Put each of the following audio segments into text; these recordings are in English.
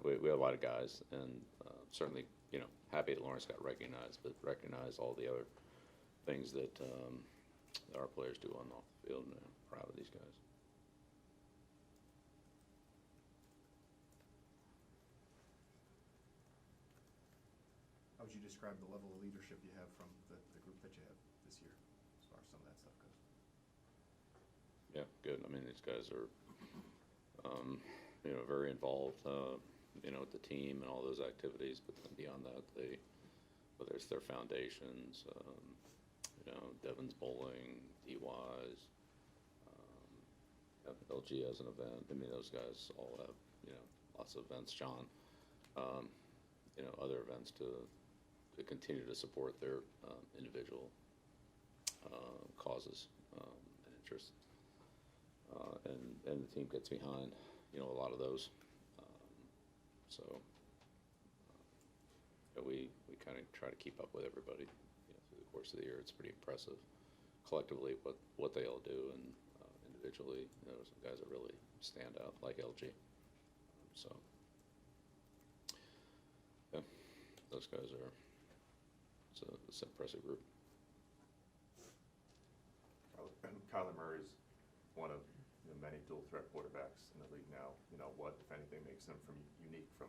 we have a lot of guys, and certainly, happy that Lawrence got recognized, but recognize all the other things that our players do on and off the field, and proud of these guys. How would you describe the level of leadership you have from the group that you have this year, as far as some of that stuff goes? Yeah, good. I mean, these guys are, very involved, with the team and all those activities. But then beyond that, whether it's their foundations, Devon's bowling, DYs, LG as an event. I mean, those guys all have, lots of events. John, other events to continue to support their individual causes and interests. And the team gets behind, a lot of those. We kind of try to keep up with everybody through the course of the year. It's pretty impressive collectively what they all do, and individually, some guys that really stand out, like LG. Yeah, those guys are. It's an impressive group. Kyler Murray is one of many dual threat quarterbacks in the league now. What, if anything, makes him unique from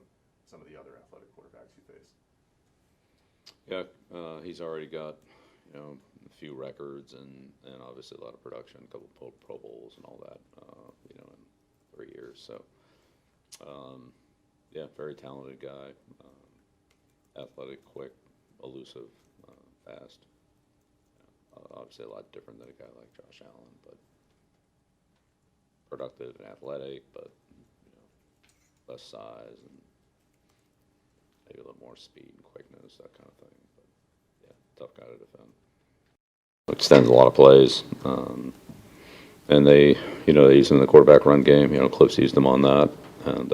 some of the other athletic quarterbacks you face? Yeah, he's already got a few records and obviously a lot of production, a couple Pro Bowls and all that, in 3 years. So, yeah, very talented guy, athletic, quick, elusive, fast. Obviously a lot different than a guy like Josh Allen, but productive and athletic, but less size and maybe a little more speed and quickness, that kind of thing. But yeah, tough guy to defend. Extends a lot of plays, and they use him in the quarterback run game. Cliff's used him on that, and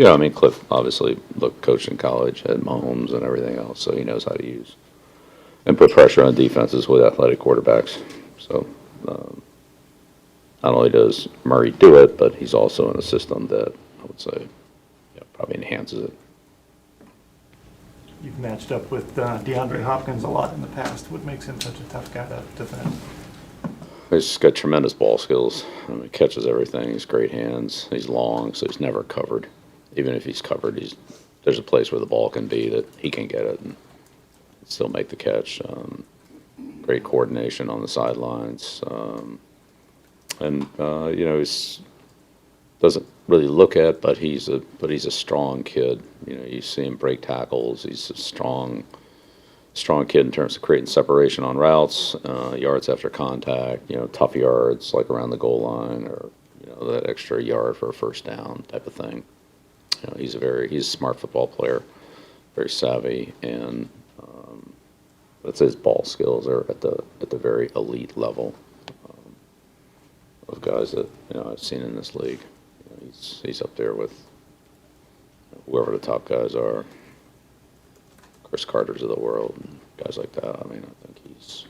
I mean, Cliff obviously coached in college, had Mahomes and everything else, so he knows how to use and put pressure on defenses with athletic quarterbacks. So not only does Murray do it, but he's also in a system that I would say probably enhances it. You've matched up with DeAndre Hopkins a lot in the past. What makes him such a tough guy to defend? He's got tremendous ball skills. I mean, he catches everything. He's great hands. He's long, so he's never covered. Even if he's covered, there's a place where the ball can be that he can get it and still make the catch. Great coordination on the sidelines. And he doesn't really look at, but he's a strong kid. You see him break tackles. He's a strong kid in terms of creating separation on routes, yards after contact. Tough yards like around the goal line, or that extra yard for a first down type of thing. He's a smart football player, very savvy, and let's say his ball skills are at the very elite level of guys that I've seen in this league. He's up there with whoever the top guys are, Chris Carters of the world, and guys like that. I mean, I think he's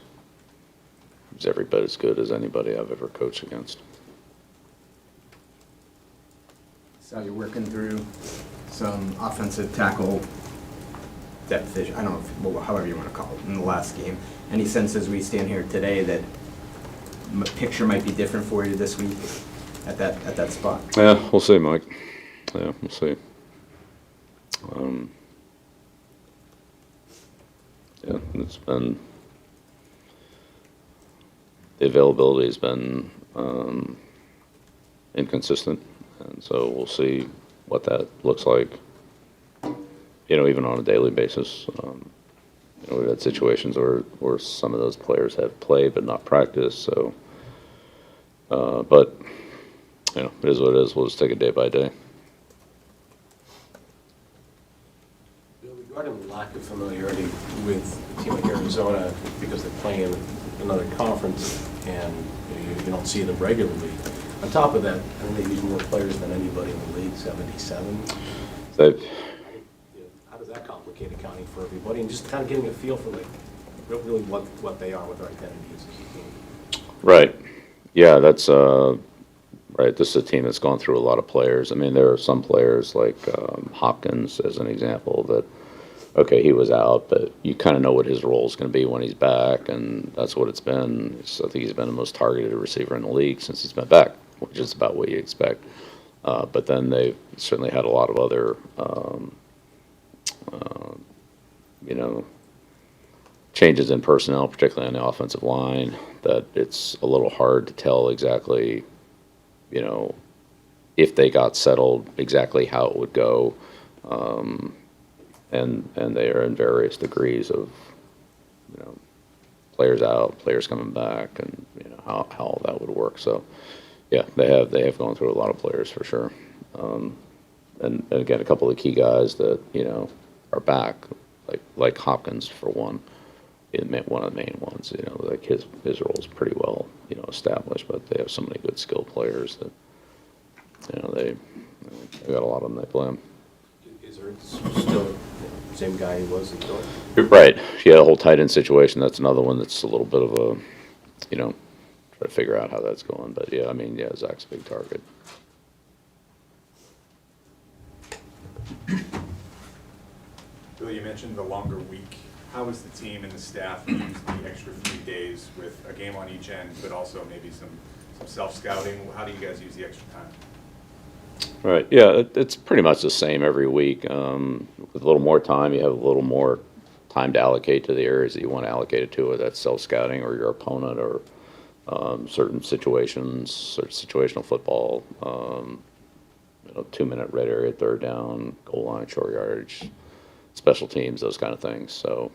every bit as good as anybody I've ever coached against. So you're working through some offensive tackle depth issue. I don't know, however you want to call it, in the last game. Any sense as we stand here today that picture might be different for you this week at that spot? Yeah, we'll see, Mike. Yeah, we'll see. Yeah, it's been, the availability has been inconsistent, and so we'll see what that looks like, even on a daily basis. We've had situations where some of those players have played but not practiced, so, but, it is what it is. We'll just take it day by day. Regarding the lack of familiarity with a team like Arizona, because they're playing in another conference and you don't see them regularly. On top of that, I think they use more players than anybody in the league, 77. How does that complicate accounting for everybody? And just kind of getting a feel for really what they are, what their identity is as a team. Right. Yeah, that's right? This is a team that's gone through a lot of players. I mean, there are some players like Hopkins, as an example, that, okay, he was out, but you kind of know what his role is going to be when he's back, and that's what it's been. So I think he's been the most targeted receiver in the league since he's been back, which is about what you expect. But then they've certainly had a lot of other, you know, changes in personnel, particularly on the offensive line, that it's a little hard to tell exactly, you know, if they got settled, exactly how it would go. And they are in various degrees of, you know, players out, players coming back, and, you know, how all that would work. So, yeah, they have gone through a lot of players for sure. And again, a couple of key guys that, you know, are back, like Hopkins for one. One of the main ones, you know, like his role is pretty well, you know, established, but they have so many good skilled players that, you know, they got a lot of them they play him. Is there still the same guy he was in Philly? Right, yeah, the whole tight end situation, that's another one that's a little bit of a, you know, try to figure out how that's going, but yeah, I mean, yeah, Zach's a big target. Bill, you mentioned the longer week. How has the team and the staff used the extra few days with a game on each end, but also maybe some self-scouting? How do you guys use the extra time? Right, yeah, it's pretty much the same every week. With a little more time, you have a little more time to allocate to the areas that you want to allocate it to, whether that's self-scouting or your opponent or certain situations, sort of situational football, you know, 2-minute red area, third down, goal line, short yardage, special teams, those kind of things. So,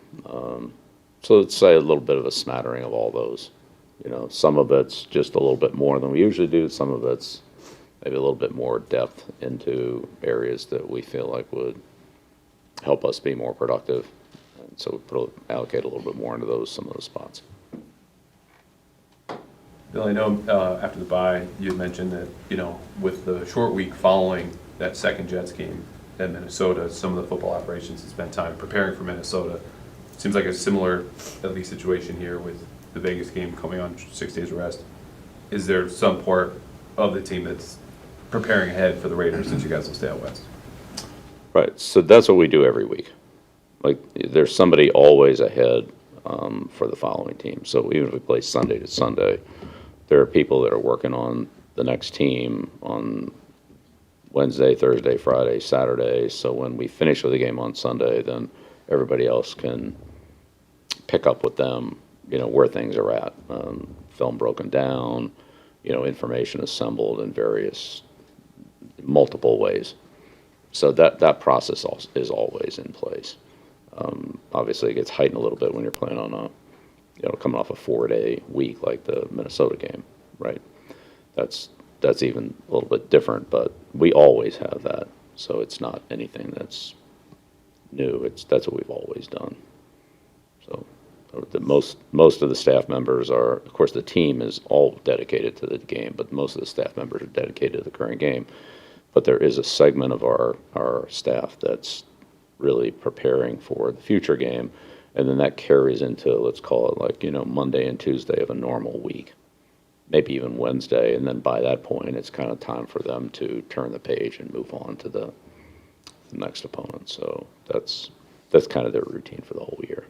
so let's say a little bit of a smattering of all those. You know, some of it's just a little bit more than we usually do. Some of it's maybe a little bit more depth into areas that we feel like would help us be more productive. And so we allocate a little bit more into some of those spots. Bill, I know after the bye, you had mentioned that, you know, with the short week following that second Jets game at Minnesota, some of the football operations had spent time preparing for Minnesota. Seems like a similar, at least, situation here with the Vegas game coming on 6 days rest. Is there some part of the team that's preparing ahead for the Raiders since you guys will stay out west? Right, so that's what we do every week. Like, there's somebody always ahead for the following team. So even if we play Sunday to Sunday, there are people that are working on the next team on Wednesday, Thursday, Friday, Saturday. So when we finish with the game on Sunday, then everybody else can pick up with them, you know, where things are at. Film broken down, you know, information assembled in multiple ways. So that process is always in place. Obviously, it gets heightened a little bit when you're playing on coming off a 4-day week like the Minnesota game, right? That's even a little bit different, but we always have that. So it's not anything that's new. That's what we've always done. So most of the staff members are, of course, the team is all dedicated to the game, but most of the staff members are dedicated to the current game. But there is a segment of our staff that's really preparing for the future game, and then that carries into, let's call it like, you know, Monday and Tuesday of a normal week, maybe even Wednesday, and then by that point it's kind of time for them to turn the page and move on to the next opponent. So that's kind of their routine for the whole year.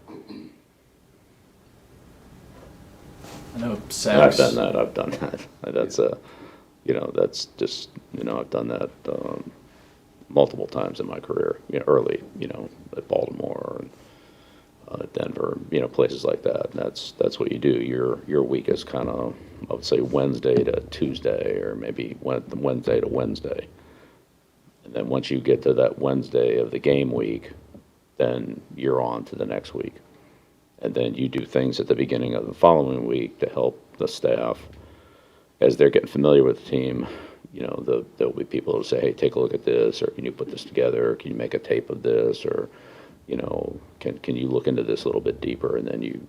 I know And sacks. I've done that. That's that's just, I've done that multiple times in my career, early, at Baltimore and Denver, places like that. And that's what you do. Your week is kind of, I would say, Wednesday to Tuesday, or maybe Wednesday to Wednesday. And then once you get to that Wednesday of the game week, then you're on to the next week. And then you do things at the beginning of the following week to help the staff as they're getting familiar with the team. There'll be people who say, hey, take a look at this, or can you put this together, or can you make a tape of this, or, can you look into this a little bit deeper? And then you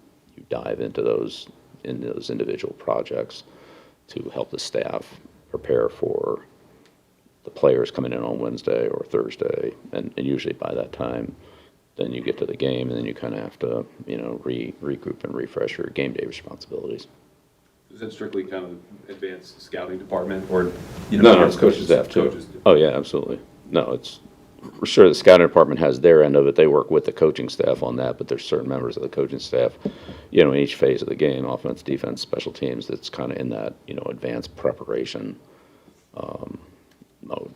dive into those individual projects to help the staff prepare for the players coming in on Wednesday or Thursday. And usually by that time, then you get to the game, and then you kind of have to, regroup and refresh your game day responsibilities. Is that strictly kind of advanced scouting department or, No, it's coaching staff too. coaches do? Oh, yeah, absolutely. No, it's, for sure, the scouting department has their end of it. They work with the coaching staff on that, but there's certain members of the coaching staff, in each phase of the game, offense, defense, special teams, that's kind of in that, advanced preparation mode.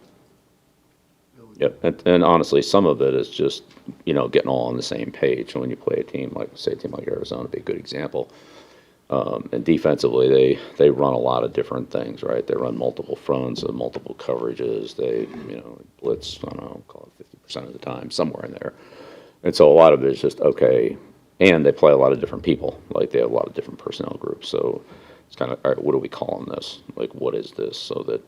Yep, and honestly, some of it is just, getting all on the same page. And when you play a team like, say, a team like Arizona would be a good example. And defensively, they run a lot of different things, right? They run multiple fronts and multiple coverages. They, blitz, I don't know, call it 50% of the time, somewhere in there. And so a lot of it is just, okay, and they play a lot of different people. Like, they have a lot of different personnel groups. So it's kind of, all right, what are we calling this? Like, what is this? So that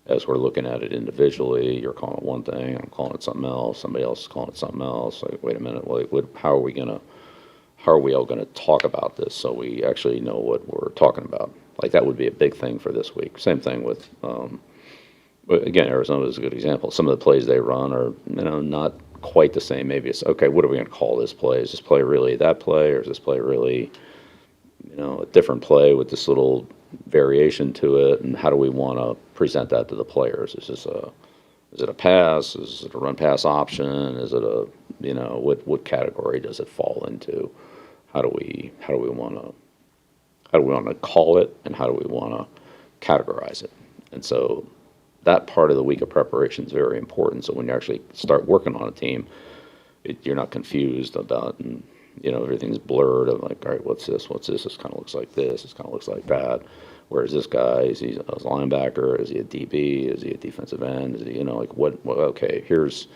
as we're looking at it individually, you're calling it one thing, I'm calling it something else, somebody else is calling it something else. Like, wait a minute, like, how are we all gonna talk about this so we actually know what we're talking about? Like, that would be a big thing for this week. Same thing with, but again, Arizona is a good example. Some of the plays they run are, not quite the same. Maybe it's, okay, what are we gonna call this play? Is this play really that play, or is this play really, a different play with this little variation to it? And how do we want to present that to the players? Is it a pass? Is it a run pass option? Is it a, what category does it fall into? How do we want to call it, and how do we want to categorize it? And so that part of the week of preparation is very important. So when you actually start working on a team, you're not confused about, and everything's blurred. I'm like, all right, what's this? What's this? This kind of looks like this. This kind of looks like that. Where is this guy? Is he a linebacker? Is he a DB? Is he a defensive end? Is he, like what? Okay, here's,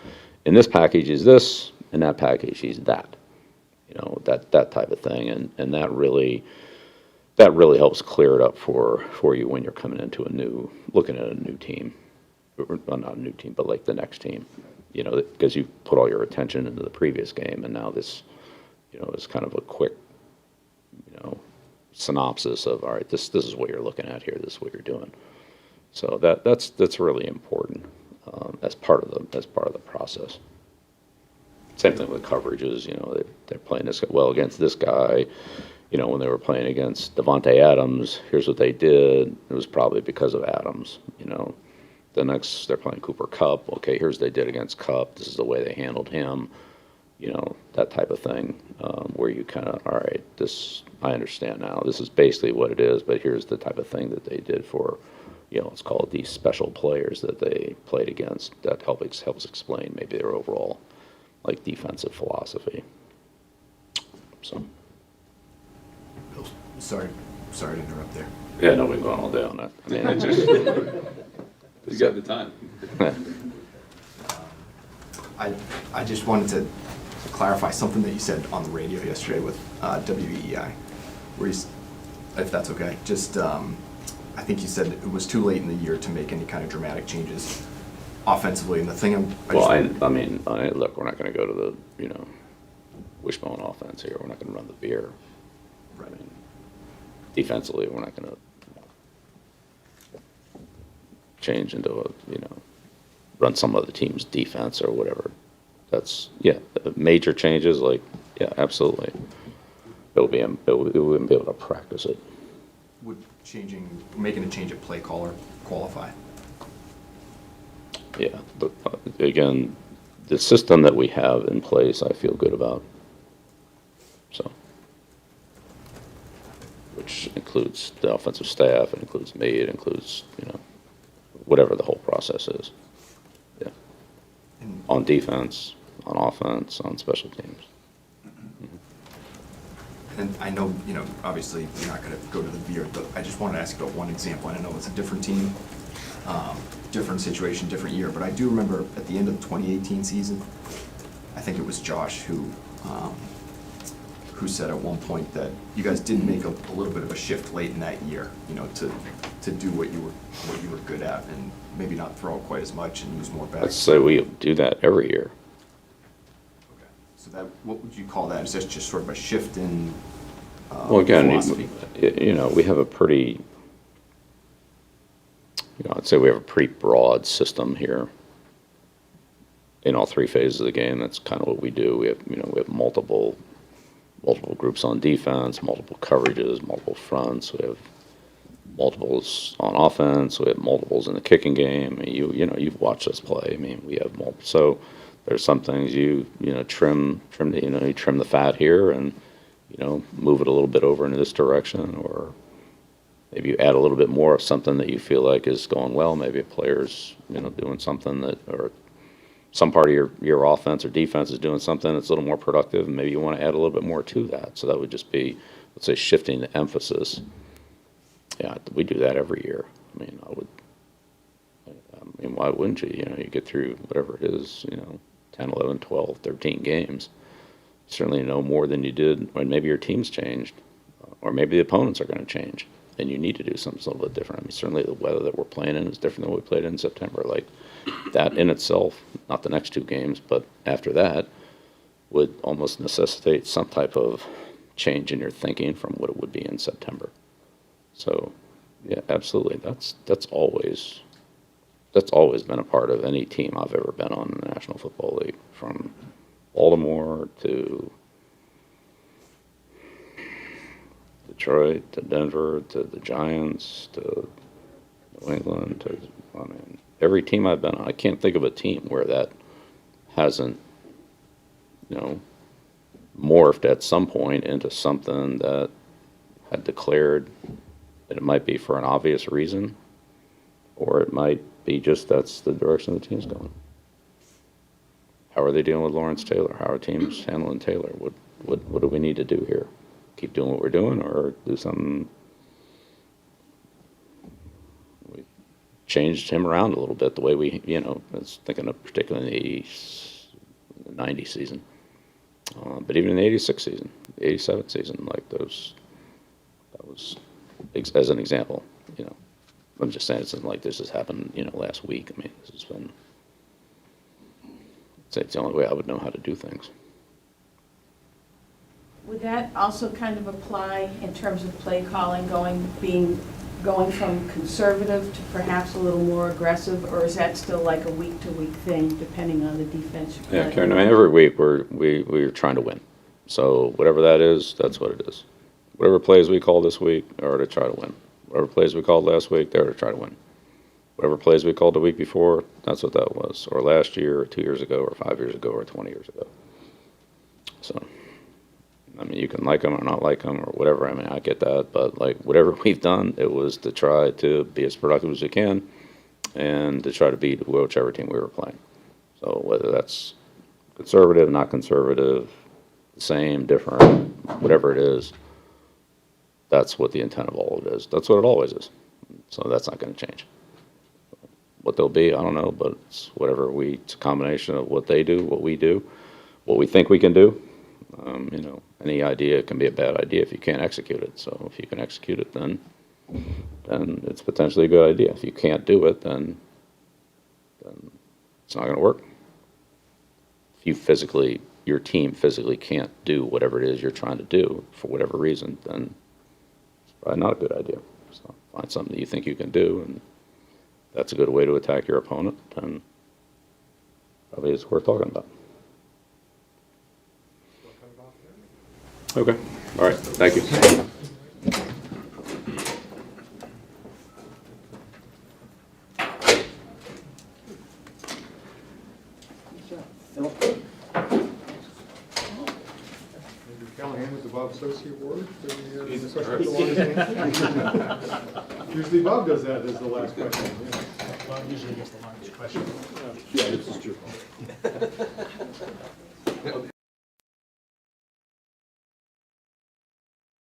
in this package is this, in that package he's that. That type of thing, and that really helps clear it up for you when you're coming into looking at a new team, well, not a new team, but like the next team, because you put all your attention into the previous game, and now this, is kind of a quick, synopsis of, all right, this is what you're looking at here, this is what you're doing. So that's really important as part of the process. Same thing with coverages. They're playing this well against this guy. When they were playing against Devontae Adams, here's what they did. It was probably because of Adams. The next they're playing Cooper Kupp. Okay, here's what they did against Kupp. This is the way they handled him. That type of thing, where you kind of, all right, this, I understand now. This is basically what it is, but here's the type of thing that they did for, let's call it these special players that they played against. That helps explain maybe their overall, like, defensive philosophy. So. Sorry to interrupt there. Yeah, no, we've gone all day on that. I mean, it just, You got the time. I just wanted to clarify something that you said on the radio yesterday with WEEI, where if that's okay, just I think you said it was too late in the year to make any kind of dramatic changes offensively, and the thing look, we're not going to go to the, wishbone offense here. We're not going to run the beer. Right. I mean, defensively, we're not going to change into a, run some other team's defense or whatever. That's, major changes, like, absolutely. We wouldn't be able to practice it. would making a change at play caller qualify? Yeah, but again, the system that we have in place, I feel good about. So, which includes the offensive staff, it includes me, it includes, whatever the whole process is. Yeah. On defense, on offense, on special teams. And I know, obviously you're not going to go to the beard, but I just wanted to ask about one example. And I know it's a different team, different situation, different year, but I do remember at the end of the 2018 season, I think it was Josh who said at one point that you guys did make a little bit of a shift late in that year, to do what you were good at, and maybe not throw quite as much and use more backs. Let's say we do that every year. Okay. So what would you call that? Is that just sort of a shift in Well, again, philosophy? we have a pretty, I'd say we have a pretty broad system here in all three phases of the game. That's kind of what we do. We have multiple groups on defense, multiple coverages, multiple fronts. We have, multiples on offense. We have multiples in the kicking game. I mean, you've watched us play. I mean, we have multiple. So there's some things you trim you trim the fat here and move it a little bit over into this direction, or maybe you add a little bit more of something that you feel like is going well. Maybe a player's doing something that, or some part of your offense or defense is doing something that's a little more productive, and maybe you want to add a little bit more to that. So that would just be, let's say, shifting the emphasis. Yeah, we do that every year. I mean, why wouldn't you? You get through whatever it is, 10, 11, 12, 13 games. Certainly know more than you did when maybe your team's changed, or maybe the opponents are going to change, and you need to do something a little bit different. I mean, certainly the weather that we're playing in is different than what we played in September. Like, that in itself, not the next two games, but after that, would almost necessitate some type of change in your thinking from what it would be in September. So, yeah, absolutely. That's always been a part of any team I've ever been on in the National Football League, from Baltimore to Detroit to Denver to the Giants to New England to, I mean, every team I've been on. I can't think of a team where that hasn't, morphed at some point into something that had declared that it might be for an obvious reason, or it might be just that's the direction the team's going. How are they dealing with Lawrence Taylor? How are teams handling Taylor? What do we need to do here? Keep doing what we're doing, or do something? We changed him around a little bit the way we, I was thinking of particularly in the 90 season. But even in the 86 season, the 87 season, like that was, as an example, I'm just saying it's not like this has happened, last week. I mean, this has been, it's the only way I would know how to do things. Would that also kind of apply in terms of play calling, going from conservative to perhaps a little more aggressive, or is that still like a week-to-week thing, depending on the defense? Yeah, Karen, I mean, every week we're trying to win. So whatever that is, that's what it is. Whatever plays we call this week are to try to win. Whatever plays we called last week, they're to try to win. Whatever plays we called the week before, that's what that was. Or last year, or 2 years ago, or 5 years ago, or 20 years ago. So, I mean, you can like them or not like them or whatever. I mean, I get that. But, like, whatever we've done, it was to try to be as productive as we can and to try to beat whichever team we were playing. So whether that's conservative, not conservative, same, different, whatever it is, that's what the intent of all of it is. That's what it always is. So that's not going to change. What they'll be, I don't know, but it's whatever it's a combination of what they do, what we do, what we think we can do. Any idea can be a bad idea if you can't execute it. So if you can execute it, then it's potentially a good idea. If you can't do it, then it's not going to work. If your team physically can't do whatever it is you're trying to do for whatever reason, then it's probably not a good idea. So find something that you think you can do, and that's a good way to attack your opponent, and probably it's worth talking about. Okay. All right. Thank you. Callahan with the Bob Sosi Award for the question the longest answer. Usually Bob does that as the last question. Bob usually gets the longest question. Yeah, this is true.